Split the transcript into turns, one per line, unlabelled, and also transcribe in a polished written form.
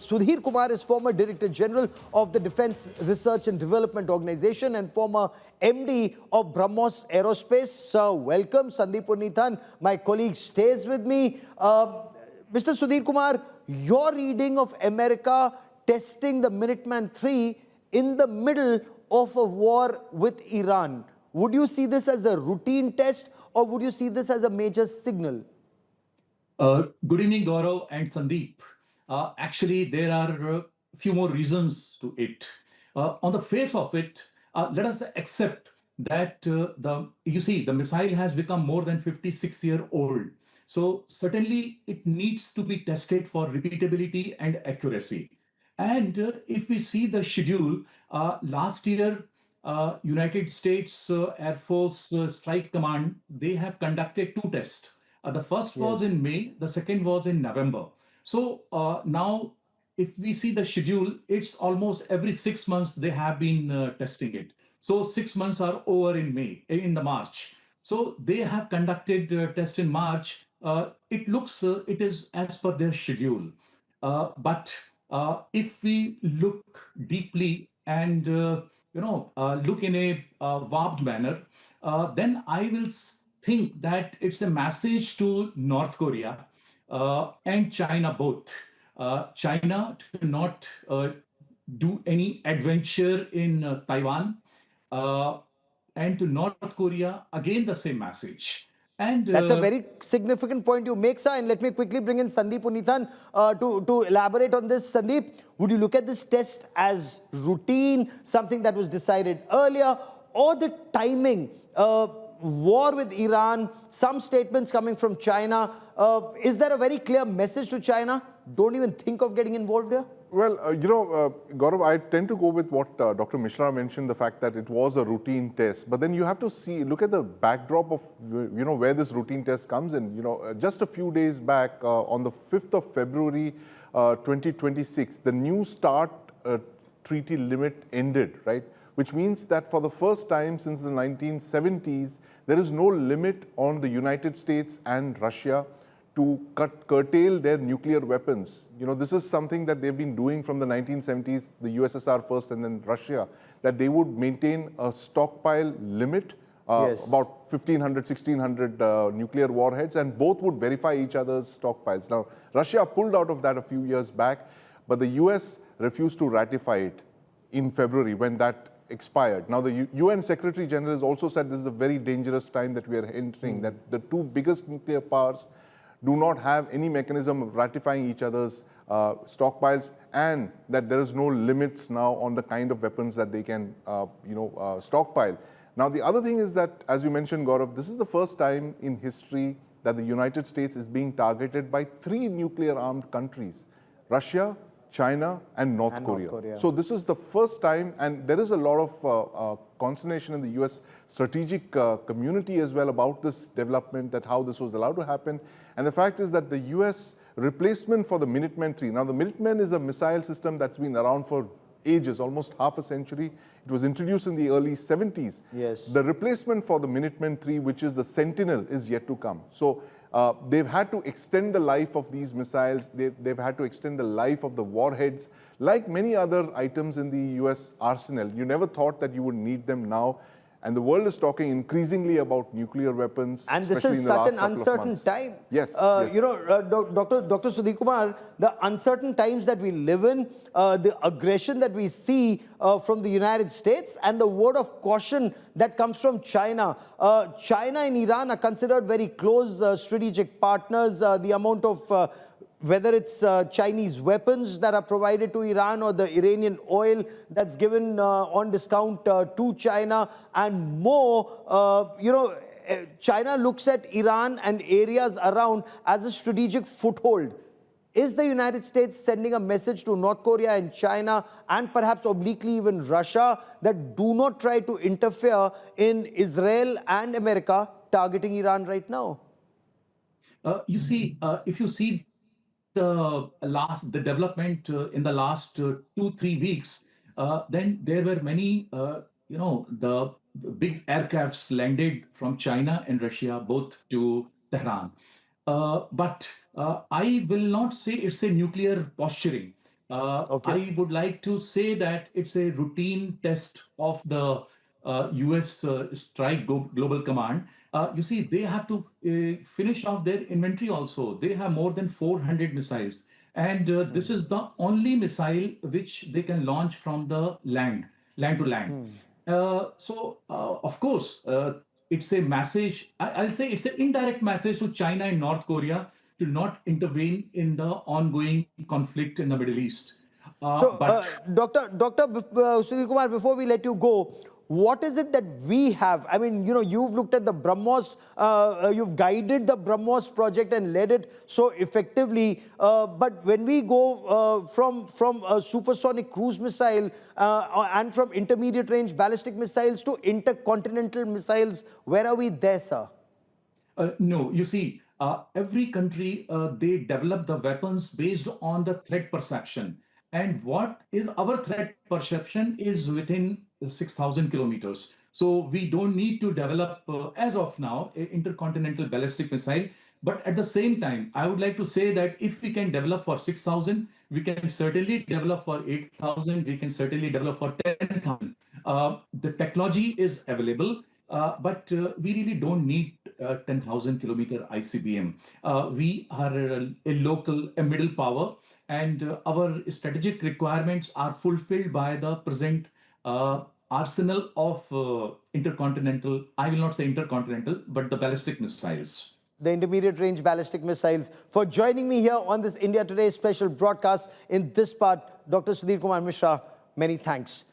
Sudhir Kumar is former Director General of the Defense Research and Development Organization and former MD of BrahMos Aerospace. Welcome, Sandeep Puneethan. My colleague stays with me. Mr. Sudhir Kumar, your reading of America testing the Minuteman III in the middle of a war with Iran. Would you see this as a routine test or would you see this as a major signal?
Good evening, Gaurav and Sandeep. Actually, there are a few more reasons to it. On the face of it, let us accept that the missile has become more than 56-year-old. So certainly it needs to be tested for repeatability and accuracy. And if we see the schedule, last year, United States Air Force Strike Command, they have conducted 2 tests. The first was in May, the second was in November. So now, if we see the schedule, it's almost every 6 months they have been testing it. So 6 months are over in the March. So they have conducted test in March. It looks, it is as per their schedule. But if we look deeply and look in a warped manner, then I will think that it's a message to North Korea and China both. China to not do any adventure in Taiwan, and to North Korea, again the same message. And
that's a very significant point you make, sir. And let me quickly bring in Sandeep Puneethan to elaborate on this. Sandeep, would you look at this test as routine, something that was decided earlier, or the timing? War with Iran, some statements coming from China. Is there a very clear message to China? Don't even think of getting involved here?
Well, Gaurav, I tend to go with what Dr. Mishra mentioned, the fact that it was a routine test. But then you have to look at the backdrop of, where this routine test comes in. Just a few days back, on the 5th of February, 2026, the New START treaty limit ended, right? Which means that for the first time since the 1970s, there is no limit on the United States and Russia to curtail their nuclear weapons. This is something that they've been doing from the 1970s, the USSR first and then Russia, that they would maintain a stockpile limit, about 1,500, 1,600 nuclear warheads, and both would verify each other's stockpiles. Now, Russia pulled out of that a few years back, but the US refused to ratify it in February when that expired. Now, the UN Secretary General has also said this is a very dangerous time that we are entering, that the 2 biggest nuclear powers do not have any mechanism of ratifying each other's stockpiles, and that there is no limits now on the kind of weapons that they can, stockpile. Now, the other thing is that, as you mentioned, Gaurav, this is the first time in history that the United States is being targeted by 3 nuclear-armed countries: Russia, China, and North Korea. So this is the first time, and there is a lot of consternation in the US strategic community as well about this development, that how this was allowed to happen. And the fact is that the US replacement for the Minuteman III, now the Minuteman is a missile system that's been around for ages, almost half a century. It was introduced in the early 70s.
Yes.
The replacement for the Minuteman III, which is the Sentinel, is yet to come. So they've had to extend the life of these missiles. They've had to extend the life of the warheads. Like many other items in the US arsenal, you never thought that you would need them now. And the world is talking increasingly about nuclear weapons.
And this is such an uncertain time.
Yes.
Dr. Sudhir Kumar, the uncertain times that we live in, the aggression that we see from the United States, and the word of caution that comes from China. China and Iran are considered very close strategic partners. The amount of whether it's Chinese weapons that are provided to Iran or the Iranian oil that's given on discount to China and more, China looks at Iran and areas around as a strategic foothold. Is the United States sending a message to North Korea and China, and perhaps obliquely even Russia, that do not try to interfere in Israel and America targeting Iran right now?
If you see the development in the last 2-3 weeks, then there were many, the big aircrafts landed from China and Russia, both to Tehran. But I will not say it's a nuclear posturing.
Okay.
I would like to say that it's a routine test of the US Strike Global Command. You see, they have to finish off their inventory also. They have more than 400 missiles. And this is the only missile which they can launch from the land to land. Of course, it's a message, I'll say it's an indirect message to China and North Korea to not intervene in the ongoing conflict in the Middle East.
So,
But
Sudhir Kumar, before we let you go, what is it that we have? I mean, you know, you've looked at the BrahMos, you've guided the BrahMos project and led it so effectively. But when we go from a supersonic cruise missile and from intermediate range ballistic missiles to intercontinental missiles, where are we there, sir?
No, you see, every country they develop the weapons based on the threat perception. And what is our threat perception is within 6,000 kilometers. So we don't need to develop, as of now, a intercontinental ballistic missile. But at the same time, I would like to say that if we can develop for 6,000, we can certainly develop for 8,000, we can certainly develop for 10,000. The technology is available. But we really don't need 10,000 kilometer ICBM. We are a middle power, and our strategic requirements are fulfilled by the present arsenal of intercontinental, I will not say intercontinental, but the ballistic missiles.
The intermediate range ballistic missiles, for joining me here on this India Today special broadcast in this part. Dr. Sudhir Kumar Mishra, many thanks.